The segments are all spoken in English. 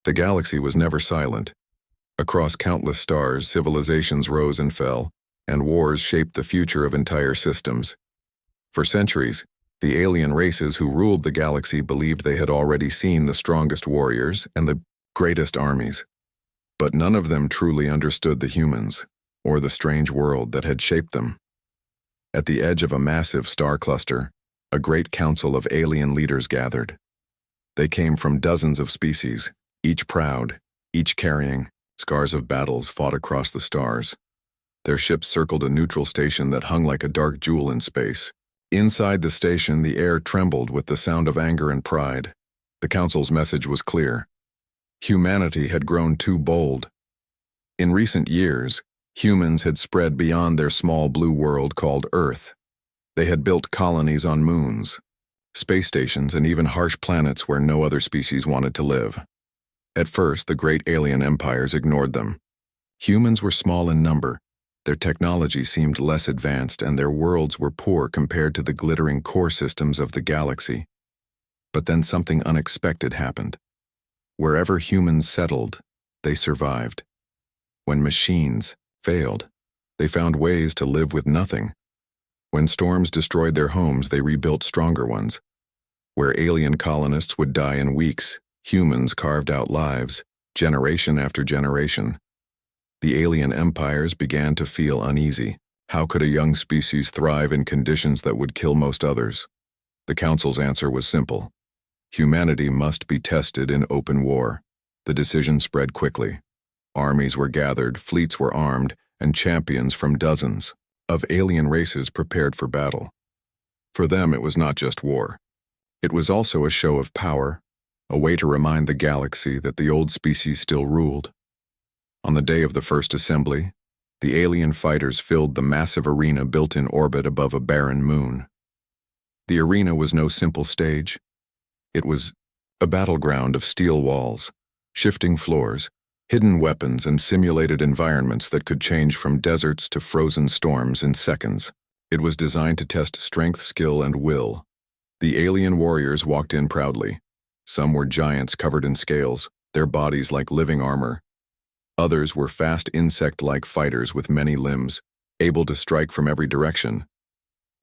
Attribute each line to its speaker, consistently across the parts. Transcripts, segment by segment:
Speaker 1: The galaxy was never silent. Across countless stars, civilizations rose and fell, and wars shaped the future of entire systems. For centuries, the alien races who ruled the galaxy believed they had already seen the strongest warriors and the greatest armies. But none of them truly understood the humans, or the strange world that had shaped them. At the edge of a massive star cluster, a great council of alien leaders gathered. They came from dozens of species, each proud, each carrying scars of battles fought across the stars. Their ships circled a neutral station that hung like a dark jewel in space. Inside the station, the air trembled with the sound of anger and pride. The council's message was clear. Humanity had grown too bold. In recent years, humans had spread beyond their small blue world called Earth. They had built colonies on moons, space stations, and even harsh planets where no other species wanted to live. At first, the great alien empires ignored them. Humans were small in number, their technology seemed less advanced, and their worlds were poor compared to the glittering core systems of the galaxy. But then something unexpected happened. Wherever humans settled, they survived. When machines failed, they found ways to live with nothing. When storms destroyed their homes, they rebuilt stronger ones. Where alien colonists would die in weeks, humans carved out lives, generation after generation. The alien empires began to feel uneasy. How could a young species thrive in conditions that would kill most others? The Council's answer was simple. Humanity must be tested in open war. The decision spread quickly. Armies were gathered, fleets were armed, and champions from dozens of alien races prepared for battle. For them, it was not just war. It was also a show of power, a way to remind the galaxy that the old species still ruled. On the day of the first assembly, the alien fighters filled the massive arena built in orbit above a barren moon. The arena was no simple stage. It was a battleground of steel walls, shifting floors, hidden weapons, and simulated environments that could change from deserts to frozen storms in seconds. It was designed to test strength, skill, and will. The alien warriors walked in proudly. Some were giants covered in scales, their bodies like living armor. Others were fast insect-like fighters with many limbs, able to strike from every direction.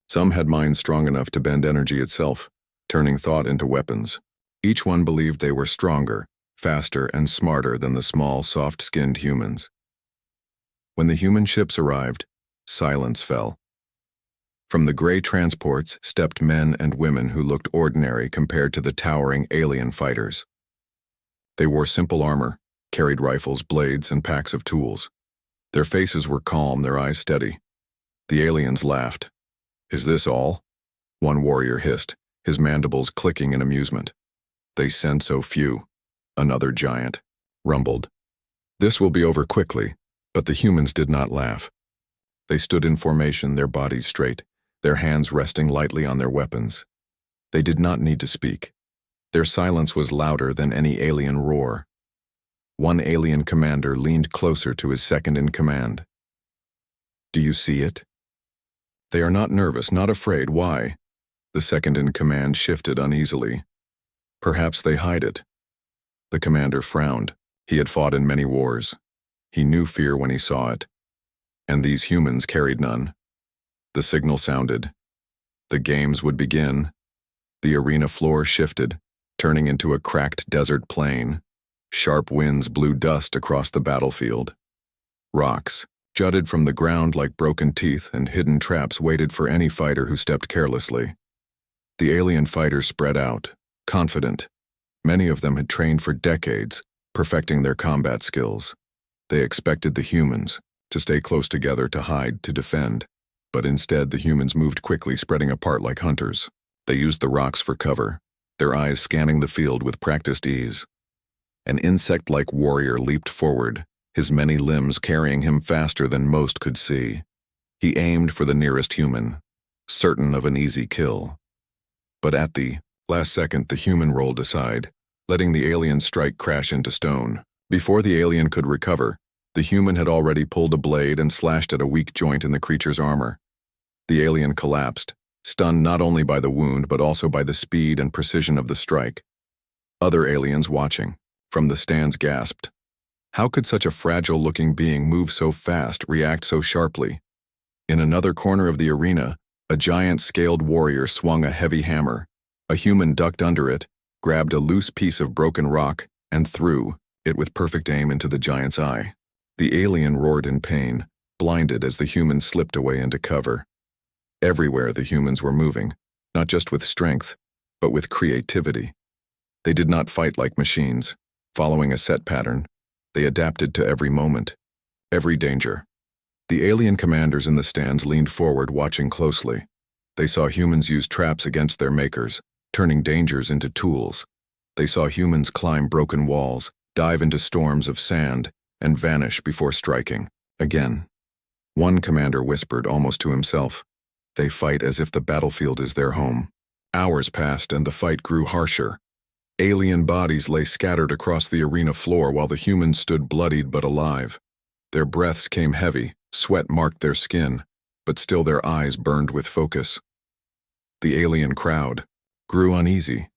Speaker 1: Some had minds strong enough to bend energy itself, turning thought into weapons. Each one believed they were stronger, faster, and smarter than the small, soft-skinned humans. When the human ships arrived, silence fell. From the gray transports stepped men and women who looked ordinary compared to the towering alien fighters. They wore simple armor, carried rifles, blades, and packs of tools. Their faces were calm, their eyes steady. The aliens laughed. "Is this all?" One warrior hissed, his mandibles clicking in amusement. "They sent so few." Another giant rumbled. "This will be over quickly," but the humans did not laugh. They stood in formation, their bodies straight, their hands resting lightly on their weapons. They did not need to speak. Their silence was louder than any alien roar. One alien commander leaned closer to his second-in-command. "Do you see it?" "They are not nervous, not afraid. Why?" The second-in-command shifted uneasily. "Perhaps they hide it." The commander frowned. He had fought in many wars. He knew fear when he saw it. And these humans carried none. The signal sounded. The games would begin. The arena floor shifted, turning into a cracked desert plain. Sharp winds blew dust across the battlefield. Rocks jutted from the ground like broken teeth, and hidden traps waited for any fighter who stepped carelessly. The alien fighters spread out, confident. Many of them had trained for decades, perfecting their combat skills. They expected the humans to stay close together, to hide, to defend. But instead, the humans moved quickly, spreading apart like hunters. They used the rocks for cover, their eyes scanning the field with practiced ease. An insect-like warrior leaped forward, his many limbs carrying him faster than most could see. He aimed for the nearest human, certain of an easy kill. But at the last second, the human rolled aside, letting the alien strike crash into stone. Before the alien could recover, the human had already pulled a blade and slashed at a weak joint in the creature's armor. The alien collapsed, stunned not only by the wound but also by the speed and precision of the strike. Other aliens watching, From the stands gasped. How could such a fragile-looking being move so fast, react so sharply? In another corner of the arena, a giant scaled warrior swung a heavy hammer. A human ducked under it, grabbed a loose piece of broken rock, and threw it with perfect aim into the giant's eye. The alien roared in pain, blinded as the human slipped away into cover. Everywhere the humans were moving, not just with strength, but with creativity. They did not fight like machines, following a set pattern. They adapted to every moment, every danger. The alien commanders in the stands leaned forward, watching closely. They saw humans use traps against their makers, turning dangers into tools. They saw humans climb broken walls, dive into storms of sand, and vanish before striking again. One commander whispered almost to himself, "They fight as if the battlefield is their home." Hours passed and the fight grew harsher. Alien bodies lay scattered across the arena floor while the humans stood bloodied but alive. Their breaths came heavy, sweat marked their skin, but still their eyes burned with focus. The alien crowd grew uneasy.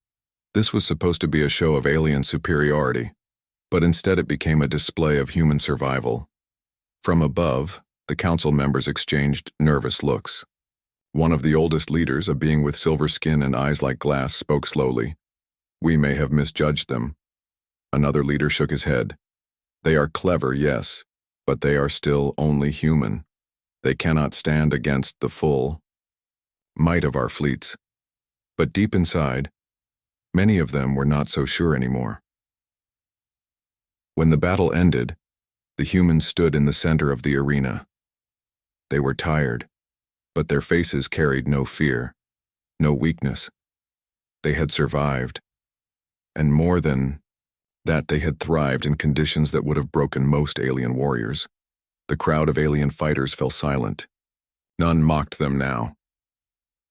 Speaker 1: This was supposed to be a show of alien superiority, but instead it became a display of human survival. From above, the council members exchanged nervous looks. One of the oldest leaders, a being with silver skin and eyes like glass, spoke slowly. "We may have misjudged them." Another leader shook his head. "They are clever, yes, but they are still only human. They cannot stand against the full might of our fleets." But deep inside, many of them were not so sure anymore. When the battle ended, the humans stood in the center of the arena. They were tired, but their faces carried no fear, no weakness. They had survived. And more than that, they had thrived in conditions that would have broken most alien warriors. The crowd of alien fighters fell silent. None mocked them now.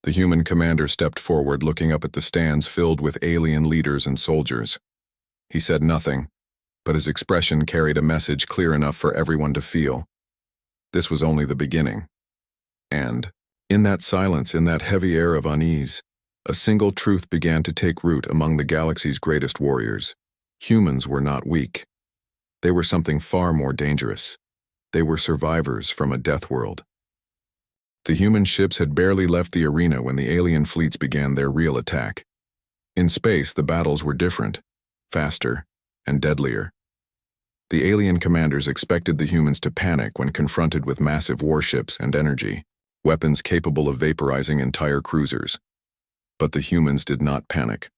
Speaker 1: The human commander stepped forward, looking up at the stands filled with alien leaders and soldiers. He said nothing, but his expression carried a message clear enough for everyone to feel. This was only the beginning. And, in that silence, in that heavy air of unease, a single truth began to take root among the galaxy's greatest warriors. Humans were not weak. They were something far more dangerous. They were survivors from a death world. The human ships had barely left the arena when the alien fleets began their real attack. In space, the battles were different, faster, and deadlier. The alien commanders expected the humans to panic when confronted with massive warships and energy, weapons capable of vaporizing entire cruisers. But the humans did not panic.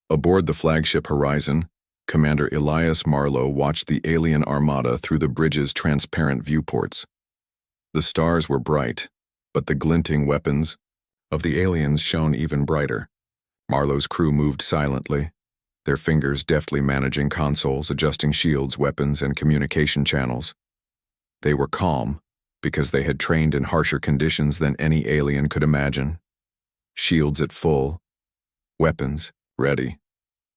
Speaker 1: Aboard the flagship Horizon, Commander Elias Marlowe watched the alien armada through the bridge's transparent viewports. The stars were bright, but the glinting weapons of the aliens shone even brighter. Marlowe's crew moved silently, their fingers deftly managing consoles, adjusting shields, weapons, and communication channels. They were calm because they had trained in harsher conditions than any alien could imagine. "Shields at full, weapons ready,"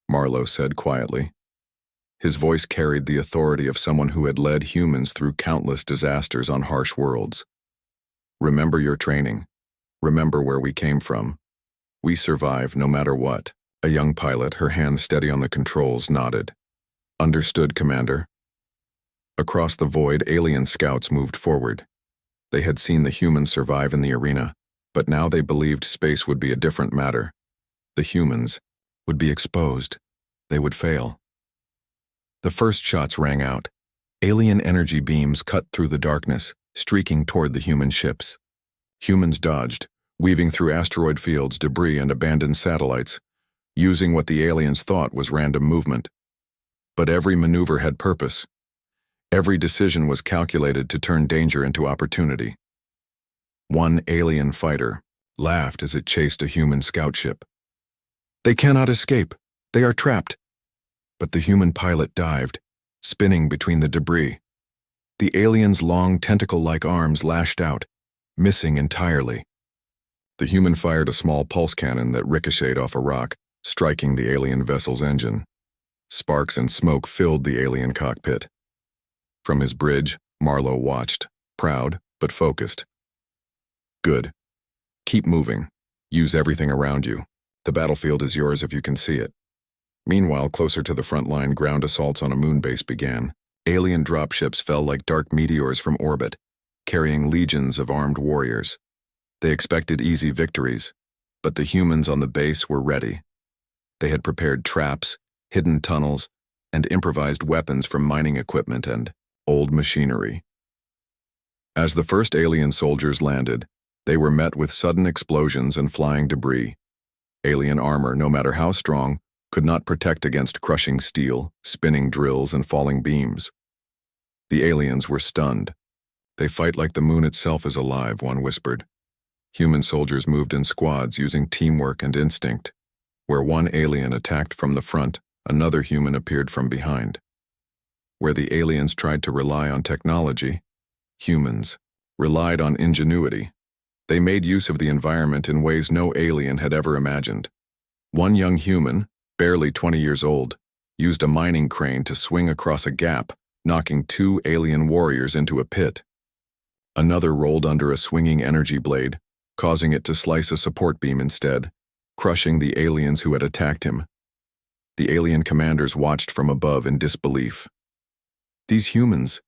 Speaker 1: Marlowe said quietly. His voice carried the authority of someone who had led humans through countless disasters on harsh worlds. "Remember your training. Remember where we came from. We survive no matter what." A young pilot, her hands steady on the controls, nodded. "Understood, Commander." Across the void, alien scouts moved forward. They had seen the humans survive in the arena, but now they believed space would be a different matter. The humans would be exposed. They would fail. The first shots rang out. Alien energy beams cut through the darkness, streaking toward the human ships. Humans dodged, weaving through asteroid fields, debris, and abandoned satellites, using what the aliens thought was random movement. But every maneuver had purpose. Every decision was calculated to turn danger into opportunity. One alien fighter laughed as it chased a human scout ship. "They cannot escape. They are trapped." But the human pilot dived, spinning between the debris. The alien's long tentacle-like arms lashed out, missing entirely. The human fired a small pulse cannon that ricocheted off a rock, striking the alien vessel's engine. Sparks and smoke filled the alien cockpit. From his bridge, Marlowe watched, proud but focused. "Good. Keep moving. Use everything around you. The battlefield is yours if you can see it." Meanwhile, closer to the front line, ground assaults on a moon base began. Alien dropships fell like dark meteors from orbit, carrying legions of armed warriors. They expected easy victories, but the humans on the base were ready. They had prepared traps, hidden tunnels, and improvised weapons from mining equipment and old machinery. As the first alien soldiers landed, they were met with sudden explosions and flying debris. Alien armor, no matter how strong, could not protect against crushing steel, spinning drills, and falling beams. The aliens were stunned. "They fight like the moon itself is alive," one whispered. Human soldiers moved in squads using teamwork and instinct. Where one alien attacked from the front, another human appeared from behind. Where the aliens tried to rely on technology, humans relied on ingenuity. They made use of the environment in ways no alien had ever imagined. One young human, barely 20 years old, used a mining crane to swing across a gap, knocking 2 alien warriors into a pit. Another rolled under a swinging energy blade, causing it to slice a support beam instead, crushing the aliens who had attacked him. The alien commanders watched from above in disbelief. "These humans,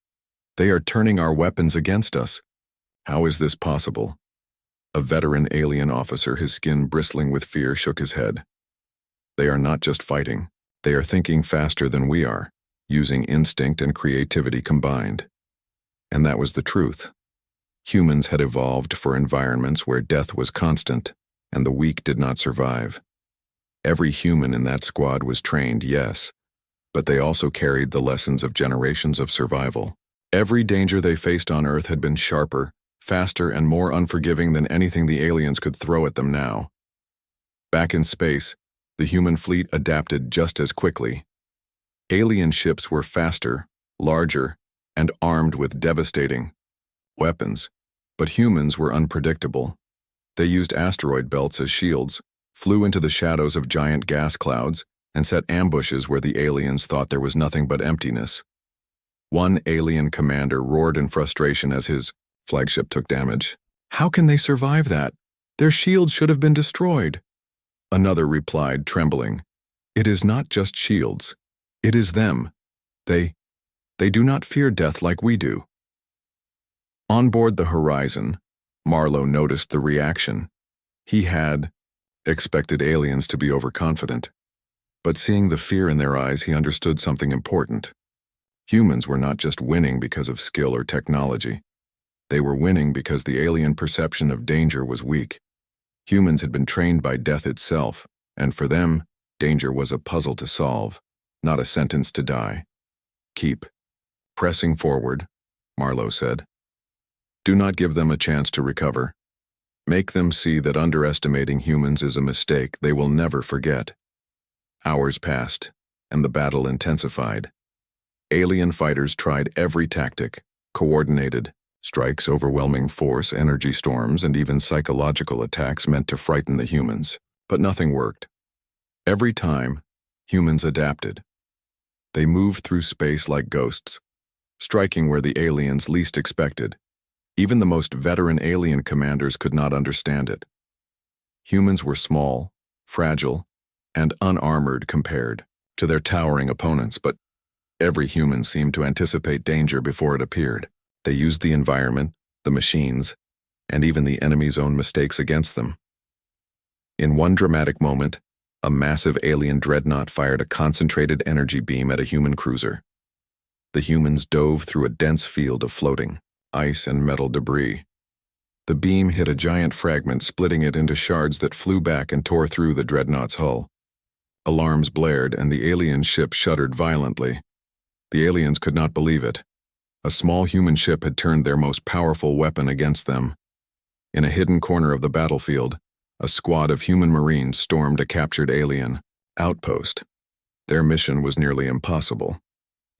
Speaker 1: they are turning our weapons against us. How is this possible?" A veteran alien officer, his skin bristling with fear, shook his head. "They are not just fighting. They are thinking faster than we are, using instinct and creativity combined." And that was the truth. Humans had evolved for environments where death was constant, and the weak did not survive. Every human in that squad was trained, yes, but they also carried the lessons of generations of survival. Every danger they faced on Earth had been sharper, faster, and more unforgiving than anything the aliens could throw at them now. Back in space, the human fleet adapted just as quickly. Alien ships were faster, larger, and armed with devastating weapons, but humans were unpredictable. They used asteroid belts as shields, flew into the shadows of giant gas clouds, and set ambushes where the aliens thought there was nothing but emptiness. One alien commander roared in frustration as his flagship took damage. "How can they survive that? Their shields should have been destroyed." Another replied, trembling, "It is not just shields. It is them. They do not fear death like we do." On board the Horizon, Marlowe noticed the reaction. He had expected aliens to be overconfident, but seeing the fear in their eyes, he understood something important. Humans were not just winning because of skill or technology. They were winning because the alien perception of danger was weak. Humans had been trained by death itself, and for them, danger was a puzzle to solve, not a sentence to die. "Keep pressing forward," Marlowe said. "Do not give them a chance to recover. Make them see that underestimating humans is a mistake they will never forget." Hours passed, and the battle intensified. Alien fighters tried every tactic, coordinated strikes, overwhelming force, energy storms, and even psychological attacks meant to frighten the humans, but nothing worked. Every time, humans adapted. They moved through space like ghosts, striking where the aliens least expected. Even the most veteran alien commanders could not understand it. Humans were small, fragile, and unarmored compared to their towering opponents, but every human seemed to anticipate danger before it appeared. They used the environment, the machines, and even the enemy's own mistakes against them. In one dramatic moment, a massive alien dreadnought fired a concentrated energy beam at a human cruiser. The humans dove through a dense field of floating ice and metal debris. The beam hit a giant fragment, splitting it into shards that flew back and tore through the dreadnought's hull. Alarms blared, and the alien ship shuddered violently. The aliens could not believe it. A small human ship had turned their most powerful weapon against them. In a hidden corner of the battlefield, a squad of human marines stormed a captured alien outpost. Their mission was nearly impossible.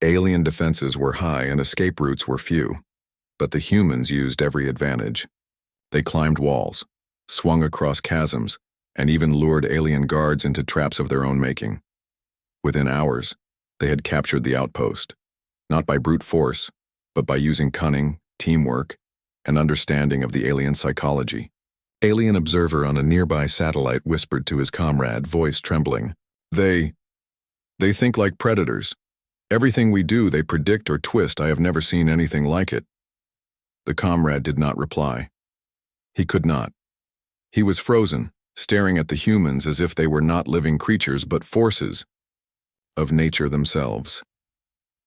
Speaker 1: Alien defenses were high and escape routes were few. But the humans used every advantage. They climbed walls, swung across chasms, and even lured alien guards into traps of their own making. Within hours, they had captured the outpost, not by brute force, but by using cunning, teamwork, and understanding of the alien psychology. Alien observer on a nearby satellite whispered to his comrade, voice trembling, They think like predators. Everything we do they predict or twist. I have never seen anything like it." The comrade did not reply. He could not. He was frozen, staring at the humans as if they were not living creatures but forces of nature themselves.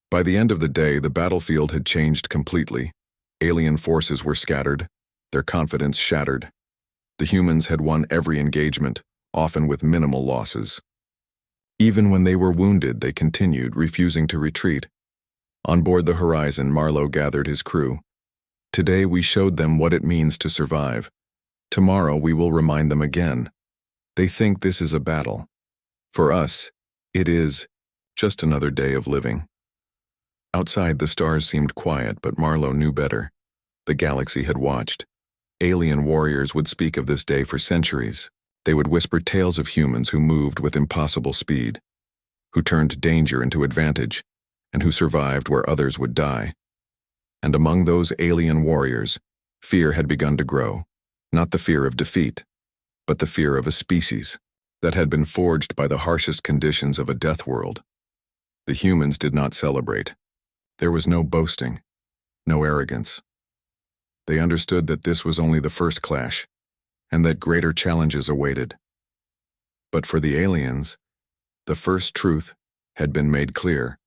Speaker 1: By the end of the day, the battlefield had changed completely. Alien forces were scattered, their confidence shattered. The humans had won every engagement, often with minimal losses. Even when they were wounded, they continued, refusing to retreat. On board the Horizon, Marlowe gathered his crew. "Today we showed them what it means to survive. Tomorrow we will remind them again. They think this is a battle. For us, it is just another day of living." Outside, the stars seemed quiet, but Marlowe knew better. The galaxy had watched. Alien warriors would speak of this day for centuries. They would whisper tales of humans who moved with impossible speed, who turned danger into advantage, and who survived where others would die. And among those alien warriors, fear had begun to grow. Not the fear of defeat, but the fear of a species that had been forged by the harshest conditions of a death world. The humans did not celebrate. There was no boasting, no arrogance. They understood that this was only the first clash, and that greater challenges awaited. But for the aliens, the first truth had been made clear.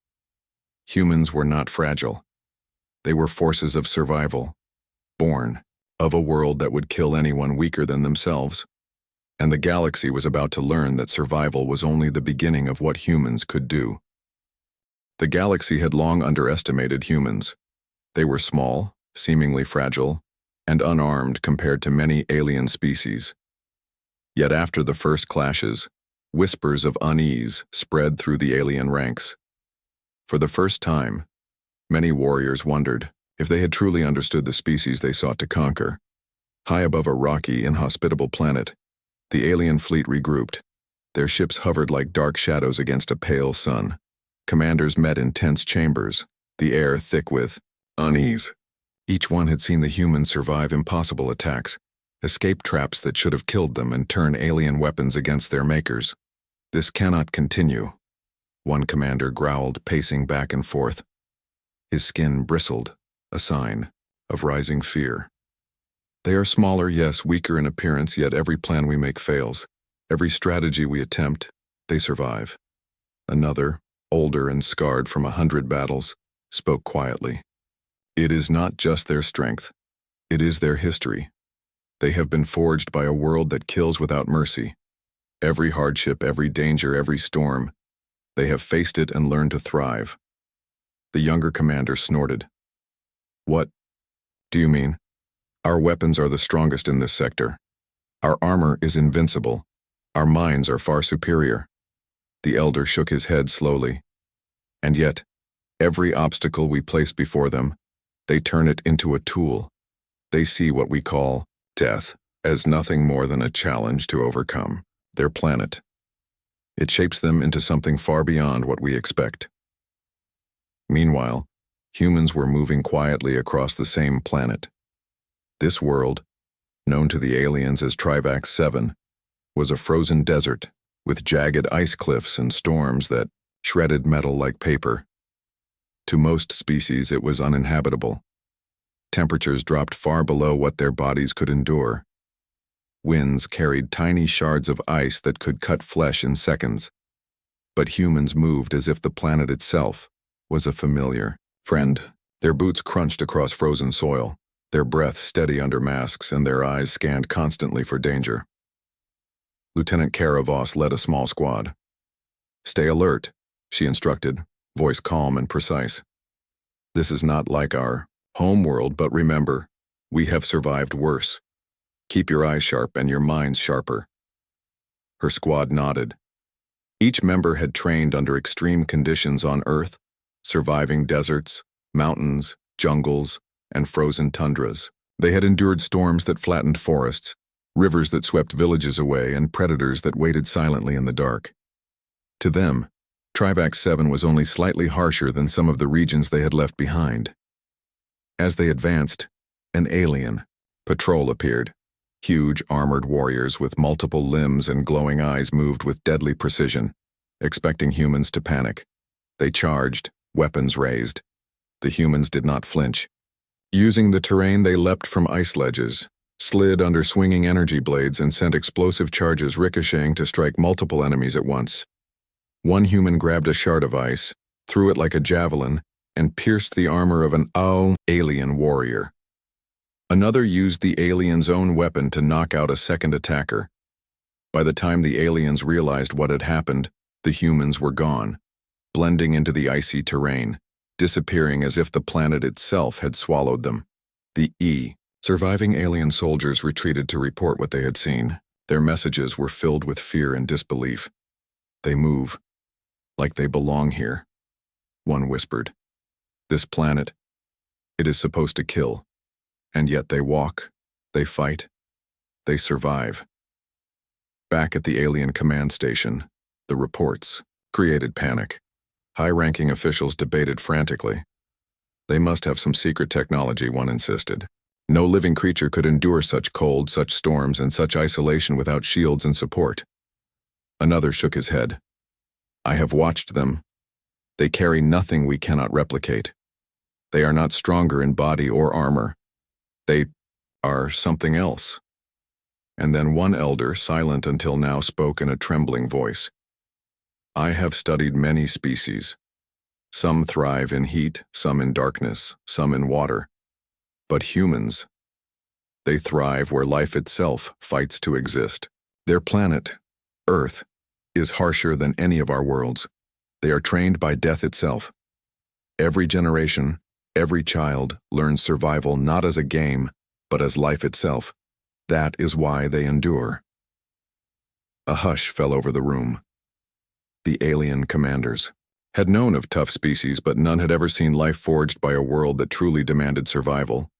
Speaker 1: Humans were not fragile. They were forces of survival, born of a world that would kill anyone weaker than themselves. And the galaxy was about to learn that survival was only the beginning of what humans could do. The galaxy had long underestimated humans. They were small, seemingly fragile, and unarmed compared to many alien species. Yet after the first clashes, whispers of unease spread through the alien ranks. For the first time, many warriors wondered if they had truly understood the species they sought to conquer. High above a rocky, inhospitable planet, the alien fleet regrouped. Their ships hovered like dark shadows against a pale sun. Commanders met in tense chambers, the air thick with unease. Each one had seen the humans survive impossible attacks, escape traps that should have killed them, and turn alien weapons against their makers. "This cannot continue," one commander growled, pacing back and forth. His skin bristled, a sign of rising fear. "They are smaller, yes, weaker in appearance, yet every plan we make fails. Every strategy we attempt, they survive." Another, older and scarred from 100 battles, spoke quietly. "It is not just their strength. It is their history. They have been forged by a world that kills without mercy. Every hardship, every danger, every storm, they have faced it and learned to thrive." The younger commander snorted. "What do you mean? Our weapons are the strongest in this sector. Our armor is invincible. Our minds are far superior." The elder shook his head slowly. "And yet, every obstacle we place before them, they turn it into a tool. They see what we call death as nothing more than a challenge to overcome their planet. It shapes them into something far beyond what we expect." Meanwhile, humans were moving quietly across the same planet. This world, known to the aliens as Trivax 7, was a frozen desert with jagged ice cliffs and storms that shredded metal like paper. To most species, it was uninhabitable. Temperatures dropped far below what their bodies could endure. Winds carried tiny shards of ice that could cut flesh in seconds. But humans moved as if the planet itself was a familiar friend. Their boots crunched across frozen soil, their breath steady under masks, and their eyes scanned constantly for danger. Lieutenant Kara Voss led a small squad. "Stay alert," she instructed, voice calm and precise. "This is not like our home world, but remember, we have survived worse. Keep your eyes sharp and your minds sharper." Her squad nodded. Each member had trained under extreme conditions on Earth, surviving deserts, mountains, jungles, and frozen tundras. They had endured storms that flattened forests, rivers that swept villages away, and predators that waited silently in the dark. To them, Trivax 7 was only slightly harsher than some of the regions they had left behind. As they advanced, an alien patrol appeared. Huge armored warriors with multiple limbs and glowing eyes moved with deadly precision. expecting humans to panic. They charged, weapons raised. The humans did not flinch. Using the terrain, they leapt from ice ledges, slid under swinging energy blades, and sent explosive charges ricocheting to strike multiple enemies at once. One human grabbed a shard of ice, threw it like a javelin, and pierced the armor of an alien warrior. Another used the alien's own weapon to knock out a second attacker. By the time the aliens realized what had happened, the humans were gone, blending into the icy terrain, disappearing as if the planet itself had swallowed them. The surviving alien soldiers retreated to report what they had seen. Their messages were filled with fear and disbelief. They move, like they belong here. One whispered, "This planet, it is supposed to kill. And yet they walk, they fight, they survive." Back at the alien command station, the reports created panic. High-ranking officials debated frantically. They must have some secret technology, one insisted. No living creature could endure such cold, such storms, and such isolation without shields and support. Another shook his head. "I have watched them. They carry nothing we cannot replicate. They are not stronger in body or armor. They are something else." And then one elder, silent until now, spoke in a trembling voice. "I have studied many species. Some thrive in heat, some in darkness, some in water. But humans, they thrive where life itself fights to exist. Their planet, Earth, is harsher than any of our worlds. They are trained by death itself. Every generation, every child learns survival not as a game, but as life itself. That is why they endure." A hush fell over the room. The alien commanders had known of tough species, but none had ever seen life forged by a world that truly demanded survival.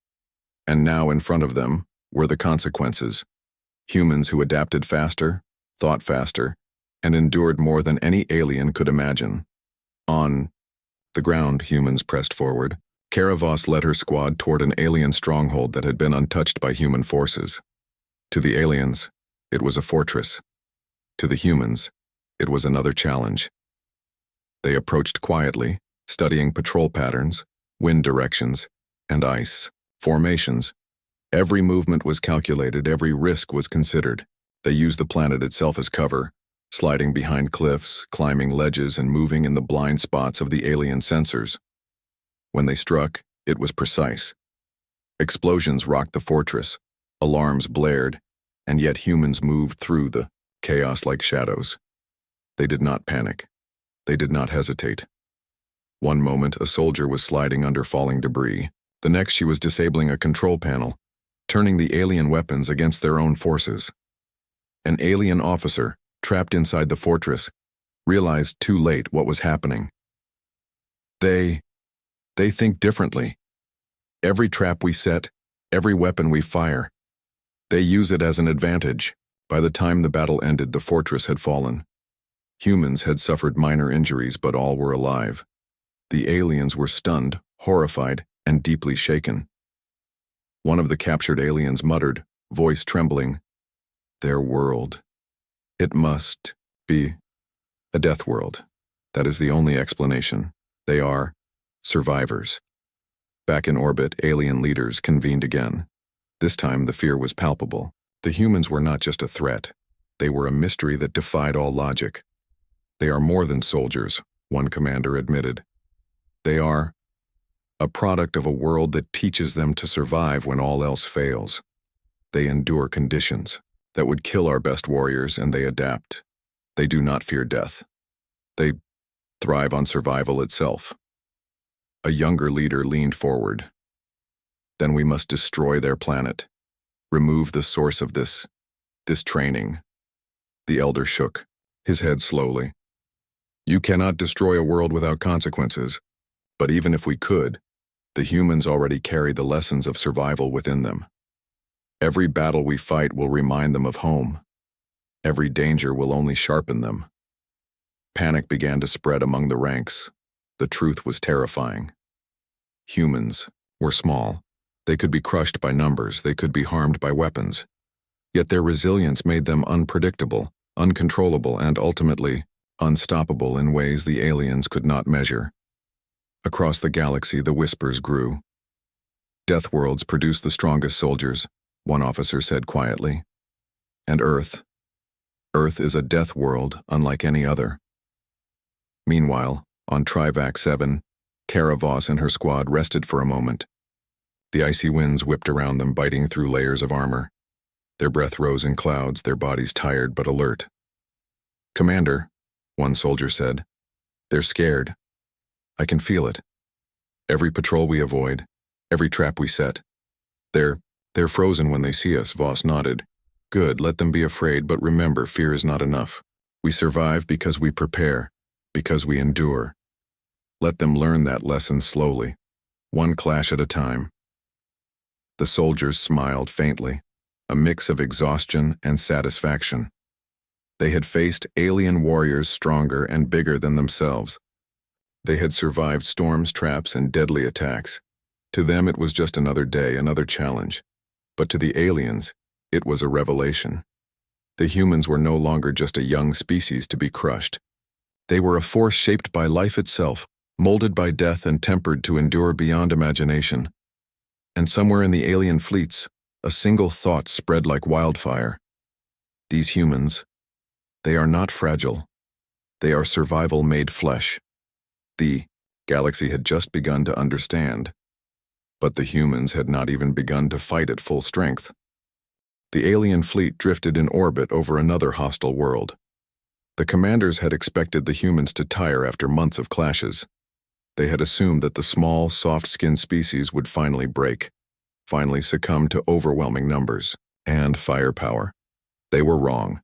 Speaker 1: And now in front of them were the consequences. Humans who adapted faster, thought faster, and endured more than any alien could imagine. On the ground, humans pressed forward. Karavos led her squad toward an alien stronghold that had been untouched by human forces. To the aliens, it was a fortress. To the humans, it was another challenge. They approached quietly, studying patrol patterns, wind directions, and ice formations. Every movement was calculated, every risk was considered. They used the planet itself as cover, sliding behind cliffs, climbing ledges, and moving in the blind spots of the alien sensors. When they struck, it was precise. Explosions rocked the fortress, alarms blared, and yet humans moved through the chaos like shadows. They did not panic. They did not hesitate. One moment, a soldier was sliding under falling debris. The next, she was disabling a control panel, turning the alien weapons against their own forces. An alien officer, trapped inside the fortress, realized too late what was happening. They think differently. Every trap we set, every weapon we fire, they use it as an advantage. By the time the battle ended, the fortress had fallen. Humans had suffered minor injuries, but all were alive. The aliens were stunned, horrified, and deeply shaken. One of the captured aliens muttered, voice trembling, "Their world. It must be a death world. That is the only explanation. They are survivors." Back in orbit, alien leaders convened again. This time the fear was palpable. The humans were not just a threat. They were a mystery that defied all logic. "They are more than soldiers," one commander admitted. "They are a product of a world that teaches them to survive when all else fails. They endure conditions that would kill our best warriors, and they adapt. They do not fear death. They thrive on survival itself." A younger leader leaned forward. "Then we must destroy their planet. Remove the source of this training." The elder shook, his head slowly. "You cannot destroy a world without consequences, but even if we could, the humans already carry the lessons of survival within them. Every battle we fight will remind them of home. Every danger will only sharpen them." Panic began to spread among the ranks. The truth was terrifying. Humans were small. They could be crushed by numbers, they could be harmed by weapons. Yet their resilience made them unpredictable, uncontrollable, and ultimately unstoppable in ways the aliens could not measure. Across the galaxy, the whispers grew. "Deathworlds produce the strongest soldiers," one officer said quietly. "And Earth is a death world unlike any other." Meanwhile, on Trivac 7, Kara Voss and her squad rested for a moment. The icy winds whipped around them, biting through layers of armor. Their breath rose in clouds, their bodies tired but alert. "Commander," one soldier said, "they're scared. I can feel it. Every patrol we avoid, every trap we set. They're frozen when they see us," Voss nodded. "Good, let them be afraid, but remember, fear is not enough. We survive because we prepare, because we endure. Let them learn that lesson slowly, one clash at a time." The soldiers smiled faintly, a mix of exhaustion and satisfaction. They had faced alien warriors stronger and bigger than themselves. They had survived storms, traps, and deadly attacks. To them it was just another day, another challenge. But to the aliens, it was a revelation. The humans were no longer just a young species to be crushed. They were a force shaped by life itself, molded by death and tempered to endure beyond imagination. And somewhere in the alien fleets, a single thought spread like wildfire. These humans, they are not fragile. They are survival made flesh. The galaxy had just begun to understand, but the humans had not even begun to fight at full strength. The alien fleet drifted in orbit over another hostile world. The commanders had expected the humans to tire after months of clashes. They had assumed that the small, soft-skinned species would finally break, finally succumb to overwhelming numbers and firepower. They were wrong.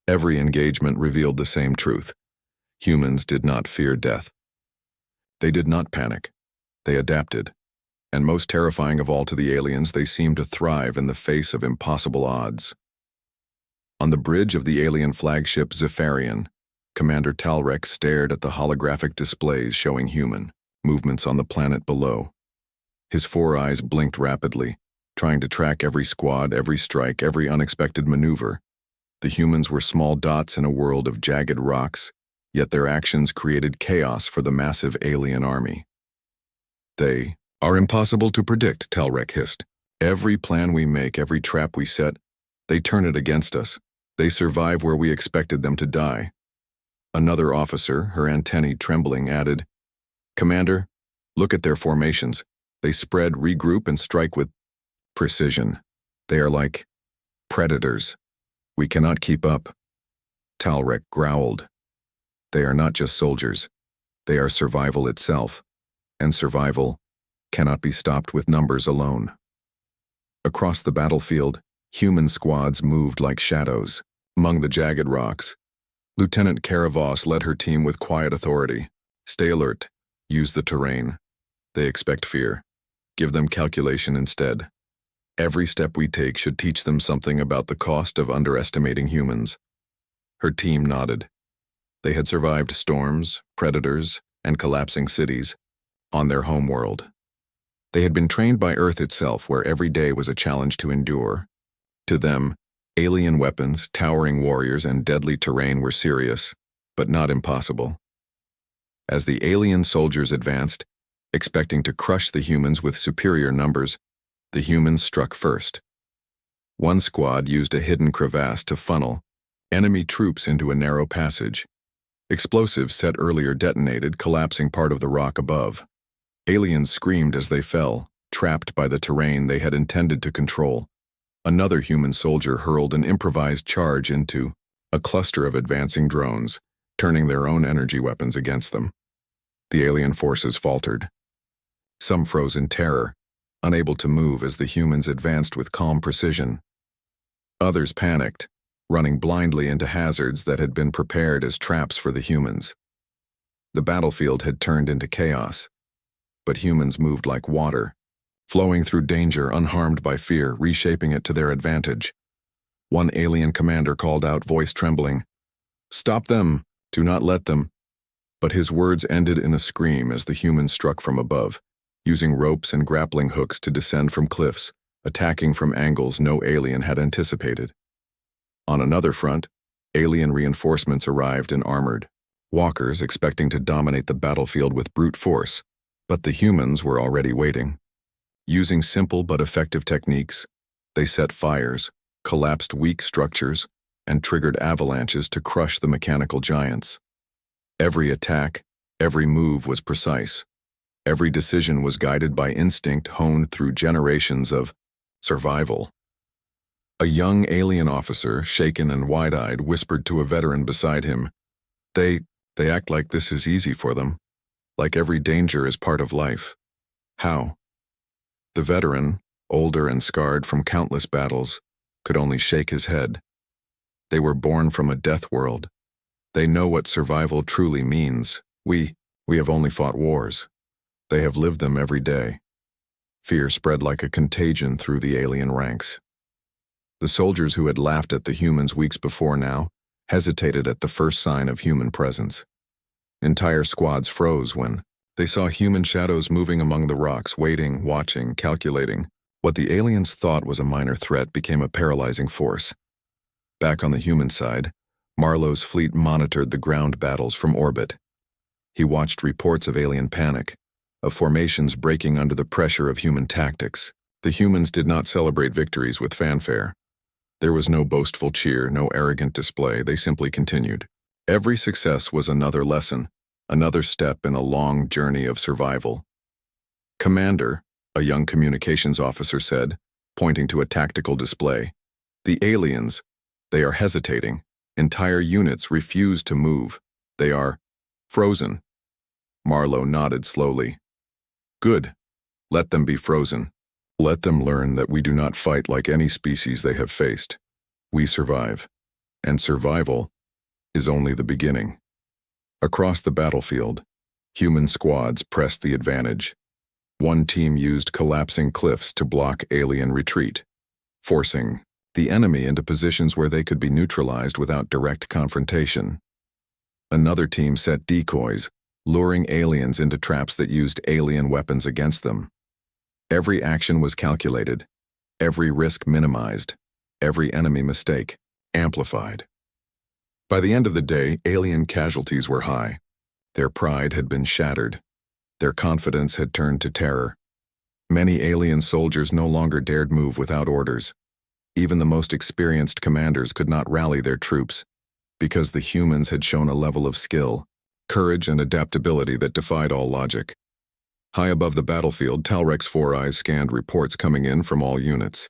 Speaker 1: Every engagement revealed the same truth. Humans did not fear death. They did not panic. They adapted. And most terrifying of all to the aliens, they seemed to thrive in the face of impossible odds. On the bridge of the alien flagship Zephyrian, Commander Talrek stared at the holographic displays showing human movements on the planet below. His four eyes blinked rapidly, trying to track every squad, every strike, every unexpected maneuver. The humans were small dots in a world of jagged rocks, yet their actions created chaos for the massive alien army. "They are impossible to predict," Talrek hissed. "Every plan we make, every trap we set, they turn it against us. They survive where we expected them to die." Another officer, her antennae trembling, added, "Commander, look at their formations. They spread, regroup, and strike with precision. They are like predators. We cannot keep up." Talrek growled. "They are not just soldiers. They are survival itself, and survival cannot be stopped with numbers alone." Across the battlefield, human squads moved like shadows. Among the jagged rocks, Lieutenant Kara Voss led her team with quiet authority. "Stay alert. Use the terrain. They expect fear. Give them calculation instead. Every step we take should teach them something about the cost of underestimating humans." Her team nodded. They had survived storms, predators, and collapsing cities on their homeworld. They had been trained by Earth itself, where every day was a challenge to endure. To them, alien weapons, towering warriors, and deadly terrain were serious, but not impossible. As the alien soldiers advanced, expecting to crush the humans with superior numbers, the humans struck first. One squad used a hidden crevasse to funnel enemy troops into a narrow passage. Explosives set earlier detonated, collapsing part of the rock above. Aliens screamed as they fell, trapped by the terrain they had intended to control. Another human soldier hurled an improvised charge into a cluster of advancing drones, turning their own energy weapons against them. The alien forces faltered. Some froze in terror, unable to move as the humans advanced with calm precision. Others panicked, running blindly into hazards that had been prepared as traps for the humans. The battlefield had turned into chaos, but humans moved like water, flowing through danger unharmed by fear, reshaping it to their advantage. One alien commander called out, voice trembling, "Stop them! Do not let them!" But his words ended in a scream as the humans struck from above, using ropes and grappling hooks to descend from cliffs, attacking from angles no alien had anticipated. On another front, alien reinforcements arrived in armored, walkers expecting to dominate the battlefield with brute force, but the humans were already waiting. Using simple but effective techniques, they set fires, collapsed weak structures, and triggered avalanches to crush the mechanical giants. Every attack, every move was precise. Every decision was guided by instinct honed through generations of survival. A young alien officer, shaken and wide-eyed, whispered to a veteran beside him, They act like this is easy for them, like every danger is part of life. How? The veteran, older and scarred from countless battles, could only shake his head. They were born from a death world. They know what survival truly means. We have only fought wars. They have lived them every day. Fear spread like a contagion through the alien ranks. The soldiers who had laughed at the humans weeks before now hesitated at the first sign of human presence. Entire squads froze when they saw human shadows moving among the rocks, waiting, watching, calculating. What the aliens thought was a minor threat became a paralyzing force. Back on the human side, Marlowe's fleet monitored the ground battles from orbit. He watched reports of alien panic, of formations breaking under the pressure of human tactics. The humans did not celebrate victories with fanfare. There was no boastful cheer, no arrogant display. They simply continued. Every success was another lesson, another step in a long journey of survival. "Commander," a young communications officer said, pointing to a tactical display, "the aliens, they are hesitating. Entire units refuse to move. They are frozen." Marlowe nodded slowly. "Good. Let them be frozen. Let them learn that we do not fight like any species they have faced. We survive. And survival is only the beginning." Across the battlefield, human squads pressed the advantage. One team used collapsing cliffs to block alien retreat, forcing the enemy into positions where they could be neutralized without direct confrontation. Another team set decoys, luring aliens into traps that used alien weapons against them. Every action was calculated, every risk minimized, every enemy mistake amplified. By the end of the day, alien casualties were high. Their pride had been shattered. Their confidence had turned to terror. Many alien soldiers no longer dared move without orders. Even the most experienced commanders could not rally their troops, because the humans had shown a level of skill, courage, and adaptability that defied all logic. High above the battlefield, Talrek's four eyes scanned reports coming in from all units.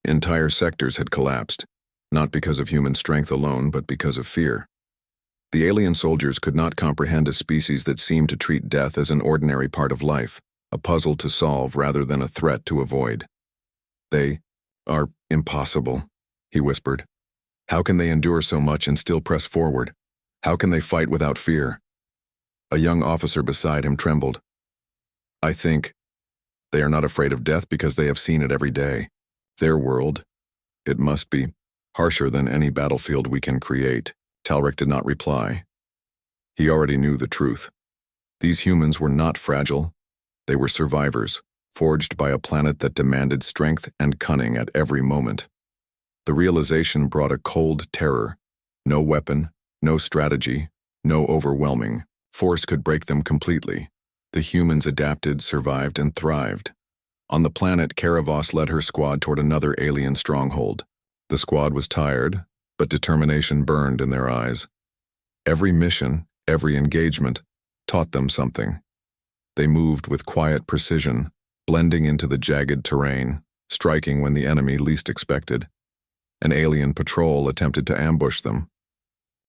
Speaker 1: Entire sectors had collapsed, not because of human strength alone, but because of fear. The alien soldiers could not comprehend a species that seemed to treat death as an ordinary part of life, a puzzle to solve rather than a threat to avoid. "They are impossible," he whispered. "How can they endure so much and still press forward? How can they fight without fear?" A young officer beside him trembled. "I think they are not afraid of death because they have seen it every day. Their world, it must be harsher than any battlefield we can create." Talrek did not reply. He already knew the truth. These humans were not fragile. They were survivors, forged by a planet that demanded strength and cunning at every moment. The realization brought a cold terror. No weapon, no strategy, no overwhelming force could break them completely. The humans adapted, survived, and thrived. On the planet, Karavos led her squad toward another alien stronghold. The squad was tired, but determination burned in their eyes. Every mission, every engagement, taught them something. They moved with quiet precision, blending into the jagged terrain, striking when the enemy least expected. An alien patrol attempted to ambush them.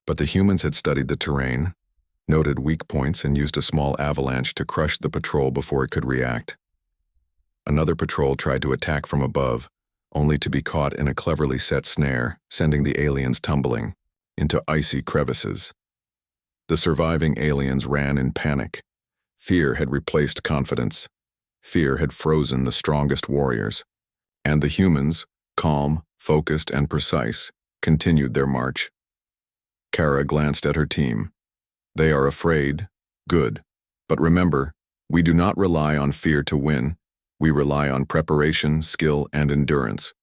Speaker 1: But the humans had studied the terrain, noted weak points, and used a small avalanche to crush the patrol before it could react. Another patrol tried to attack from above, only to be caught in a cleverly set snare, sending the aliens tumbling into icy crevices. The surviving aliens ran in panic. Fear had replaced confidence. Fear had frozen the strongest warriors. And the humans, calm, focused, and precise, continued their march. Kara glanced at her team. "They are afraid. Good. But remember, we do not rely on fear to win. We rely on preparation, skill, and endurance.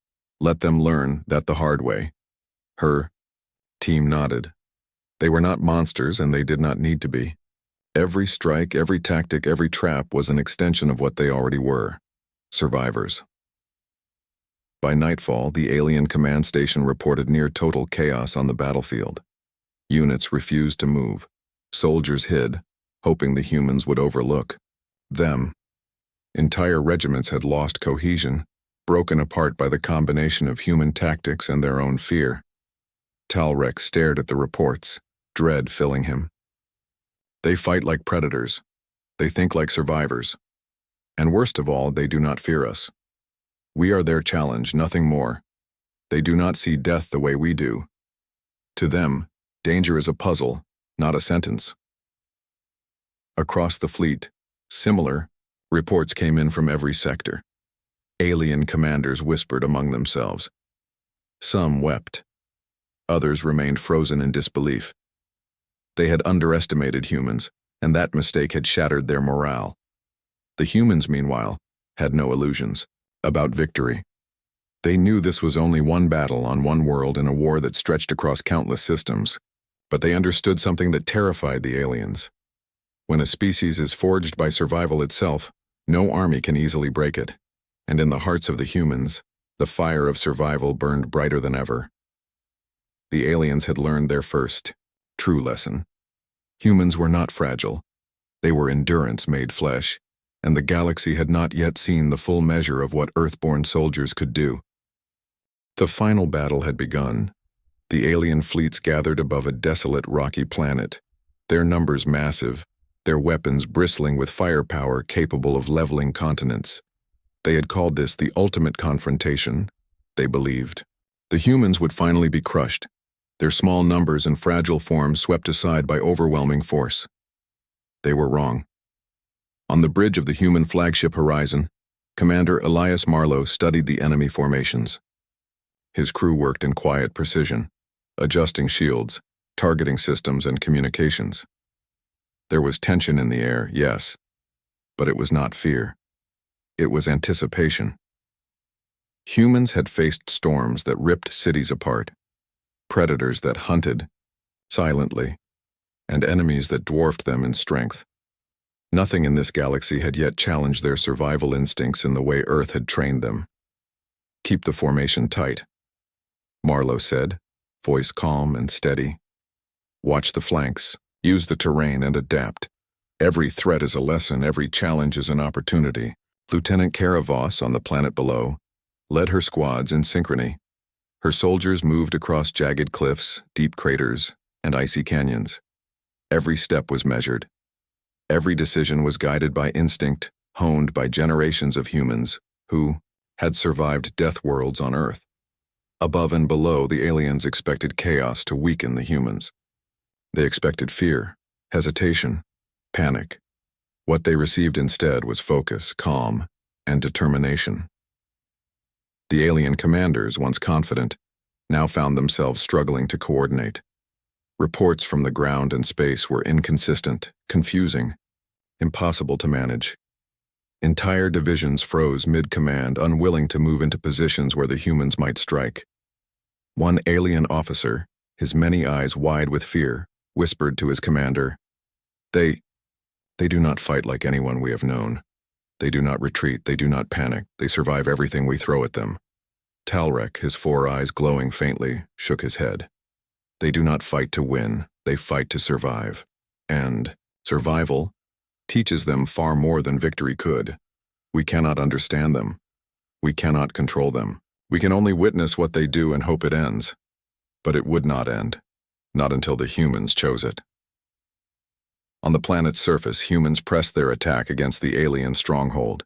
Speaker 1: Let them learn that the hard way." Her team nodded. They were not monsters, and they did not need to be. Every strike, every tactic, every trap was an extension of what they already were: survivors. By nightfall, the alien command station reported near total chaos on the battlefield. Units refused to move. Soldiers hid, hoping the humans would overlook them. Entire regiments had lost cohesion, broken apart by the combination of human tactics and their own fear. Talrek stared at the reports, dread filling him. They fight like predators. They think like survivors. And worst of all, they do not fear us. We are their challenge, nothing more. They do not see death the way we do. To them, danger is a puzzle, not a sentence. Across the fleet, similar reports came in from every sector. Alien commanders whispered among themselves. Some wept. Others remained frozen in disbelief. They had underestimated humans, and that mistake had shattered their morale. The humans, meanwhile, had no illusions about victory. They knew this was only one battle on one world in a war that stretched across countless systems, but they understood something that terrified the aliens. When a species is forged by survival itself, no army can easily break it, and in the hearts of the humans, the fire of survival burned brighter than ever. The aliens had learned their first, true lesson. Humans were not fragile. They were endurance made flesh, and the galaxy had not yet seen the full measure of what Earthborn soldiers could do. The final battle had begun. The alien fleets gathered above a desolate rocky planet, their numbers massive, their weapons bristling with firepower capable of leveling continents. They had called this the ultimate confrontation, they believed. The humans would finally be crushed, their small numbers and fragile forms swept aside by overwhelming force. They were wrong. On the bridge of the human flagship Horizon, Commander Elias Marlowe studied the enemy formations. His crew worked in quiet precision, adjusting shields, targeting systems, and communications. There was tension in the air, yes, but it was not fear. It was anticipation. Humans had faced storms that ripped cities apart, predators that hunted silently, and enemies that dwarfed them in strength. Nothing in this galaxy had yet challenged their survival instincts in the way Earth had trained them. "Keep the formation tight," Marlowe said, voice calm and steady. "Watch the flanks, use the terrain, and adapt. Every threat is a lesson, every challenge is an opportunity." Lieutenant Kara Voss, on the planet below, led her squads in synchrony. Her soldiers moved across jagged cliffs, deep craters, and icy canyons. Every step was measured. Every decision was guided by instinct, honed by generations of humans who had survived Deathworlds on Earth. Above and below, the aliens expected chaos to weaken the humans. They expected fear, hesitation, panic. What they received instead was focus, calm, and determination. The alien commanders, once confident, now found themselves struggling to coordinate. Reports from the ground and space were inconsistent, confusing, impossible to manage. Entire divisions froze mid-command, unwilling to move into positions where the humans might strike. One alien officer, his many eyes wide with fear, whispered to his commander, They do not fight like anyone we have known. They do not retreat, they do not panic, they survive everything we throw at them." Talrek, his 4 eyes glowing faintly, shook his head. "They do not fight to win, they fight to survive. And survival teaches them far more than victory could. We cannot understand them. We cannot control them. We can only witness what they do and hope it ends. But it would not end, not until the humans chose it." On the planet's surface, humans pressed their attack against the alien stronghold.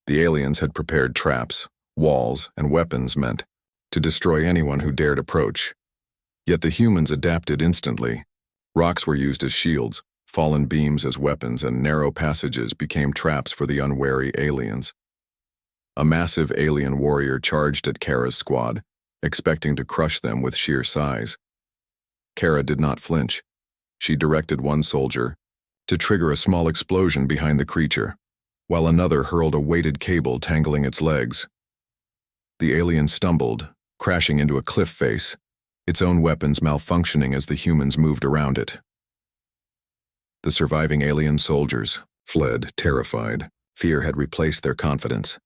Speaker 1: The aliens had prepared traps, walls, and weapons meant to destroy anyone who dared approach. Yet the humans adapted instantly. Rocks were used as shields, fallen beams as weapons, and narrow passages became traps for the unwary aliens. A massive alien warrior charged at Kara's squad, expecting to crush them with sheer size. Kara did not flinch. She directed one soldier to trigger a small explosion behind the creature, while another hurled a weighted cable tangling its legs. The alien stumbled, crashing into a cliff face, its own weapons malfunctioning as the humans moved around it. The surviving alien soldiers fled, terrified. Fear had replaced their confidence.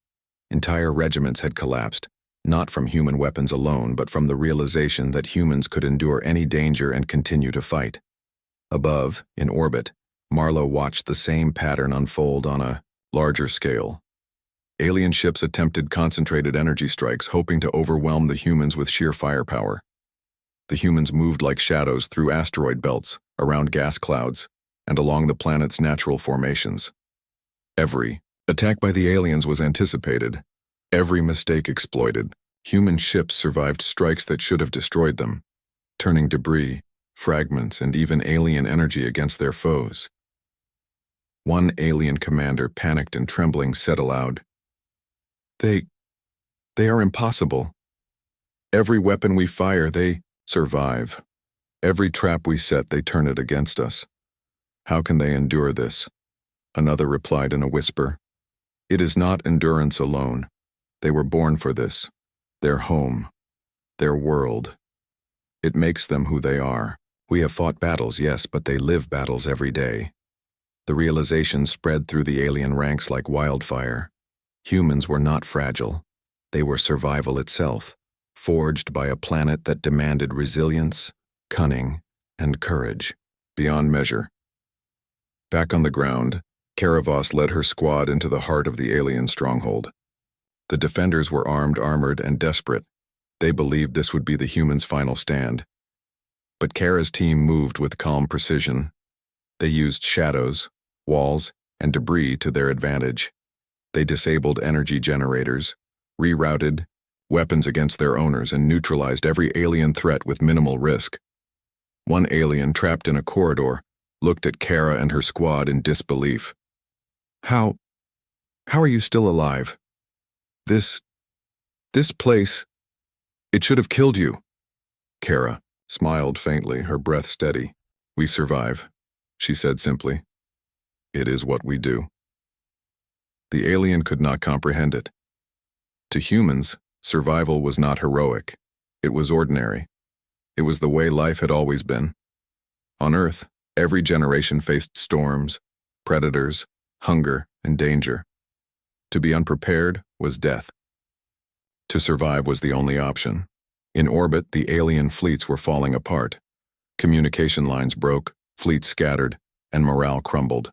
Speaker 1: Entire regiments had collapsed, not from human weapons alone, but from the realization that humans could endure any danger and continue to fight. Above, in orbit, Marlowe watched the same pattern unfold on a larger scale. Alien ships attempted concentrated energy strikes, hoping to overwhelm the humans with sheer firepower. The humans moved like shadows through asteroid belts, around gas clouds, and along the planet's natural formations. Every attack by the aliens was anticipated, every mistake exploited. Human ships survived strikes that should have destroyed them, turning debris, fragments, and even alien energy against their foes. One alien commander, panicked and trembling, said aloud, They are impossible. Every weapon we fire, they survive. Every trap we set, they turn it against us. How can they endure this? Another replied in a whisper, It is not endurance alone. They were born for this. Their home. Their world. It makes them who they are. We have fought battles, yes, but they live battles every day. The realization spread through the alien ranks like wildfire. Humans were not fragile. They were survival itself, forged by a planet that demanded resilience, cunning, and courage beyond measure. Back on the ground, Karavos led her squad into the heart of the alien stronghold. The defenders were armed, armored, and desperate. They believed this would be the humans' final stand. But Kara's team moved with calm precision. They used shadows, walls, and debris to their advantage. They disabled energy generators, rerouted weapons against their owners, and neutralized every alien threat with minimal risk. One alien, trapped in a corridor, looked at Kara and her squad in disbelief. How are you still alive? This place, it should have killed you. Kara smiled faintly, her breath steady. We survive, she said simply. It is what we do. The alien could not comprehend it. To humans, survival was not heroic. It was ordinary. It was the way life had always been. On Earth, every generation faced storms, predators, hunger, and danger. To be unprepared was death. To survive was the only option. In orbit, the alien fleets were falling apart. Communication lines broke, fleets scattered, and morale crumbled.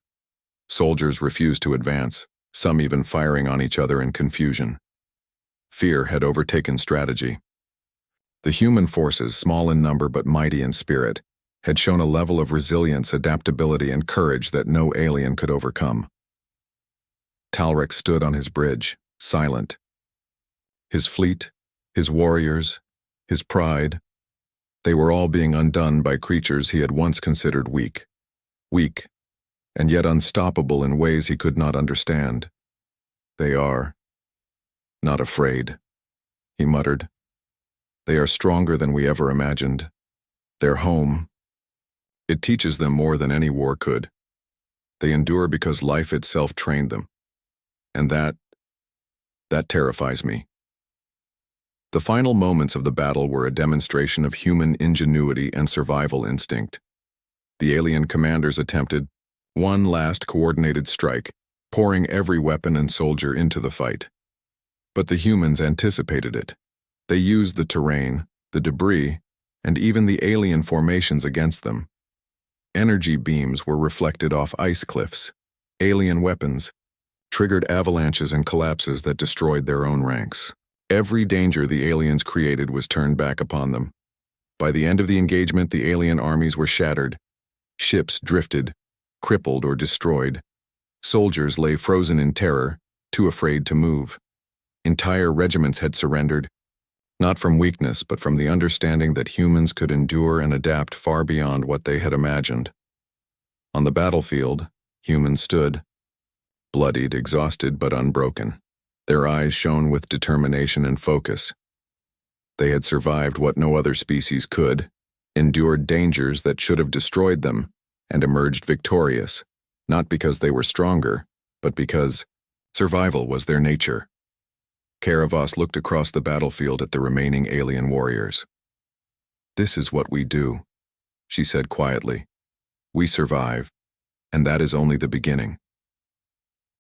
Speaker 1: Soldiers refused to advance, some even firing on each other in confusion. Fear had overtaken strategy. The human forces, small in number but mighty in spirit, had shown a level of resilience, adaptability, and courage that no alien could overcome. Talric stood on his bridge, silent. His fleet, his warriors, his pride, they were all being undone by creatures he had once considered weak. Weak, and yet unstoppable in ways he could not understand. They are not afraid, he muttered. They are stronger than we ever imagined. Their home, it teaches them more than any war could. They endure because life itself trained them. And that terrifies me. The final moments of the battle were a demonstration of human ingenuity and survival instinct. The alien commanders attempted one last coordinated strike, pouring every weapon and soldier into the fight. But the humans anticipated it. They used the terrain, the debris, and even the alien formations against them. Energy beams were reflected off ice cliffs. Alien weapons triggered avalanches and collapses that destroyed their own ranks. Every danger the aliens created was turned back upon them. By the end of the engagement, the alien armies were shattered. Ships drifted, crippled or destroyed. Soldiers lay frozen in terror, too afraid to move. Entire regiments had surrendered, not from weakness, but from the understanding that humans could endure and adapt far beyond what they had imagined. On the battlefield, humans stood, bloodied, exhausted, but unbroken. Their eyes shone with determination and focus. They had survived what no other species could, endured dangers that should have destroyed them, and emerged victorious, not because they were stronger, but because survival was their nature. Karavos looked across the battlefield at the remaining alien warriors. "This is what we do," she said quietly. "We survive, and that is only the beginning."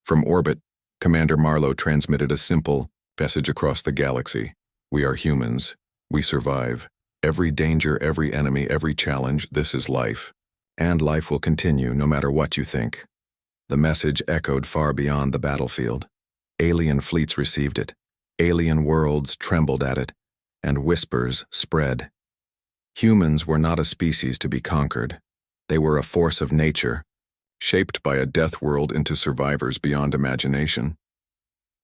Speaker 1: From orbit, Commander Marlowe transmitted a simple message across the galaxy. "We are humans. We survive. Every danger, every enemy, every challenge, this is life. And life will continue no matter what you think." The message echoed far beyond the battlefield. Alien fleets received it. Alien worlds trembled at it, and whispers spread. Humans were not a species to be conquered. They were a force of nature, shaped by a death world into survivors beyond imagination.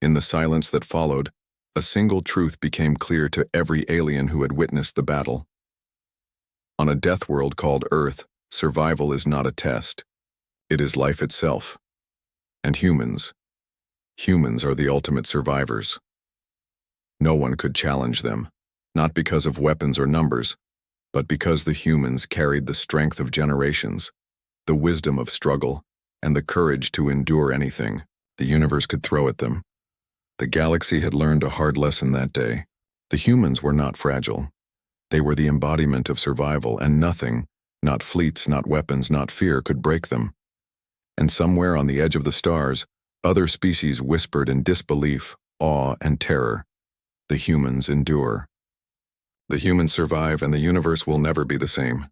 Speaker 1: In the silence that followed, a single truth became clear to every alien who had witnessed the battle. On a death world called Earth, survival is not a test. It is life itself. And humans are the ultimate survivors. No one could challenge them, not because of weapons or numbers, but because the humans carried the strength of generations, the wisdom of struggle, and the courage to endure anything the universe could throw at them. The galaxy had learned a hard lesson that day. The humans were not fragile. They were the embodiment of survival, and nothing, not fleets, not weapons, not fear, could break them. And somewhere on the edge of the stars, other species whispered in disbelief, awe, and terror. The humans endure. The humans survive, and the universe will never be the same.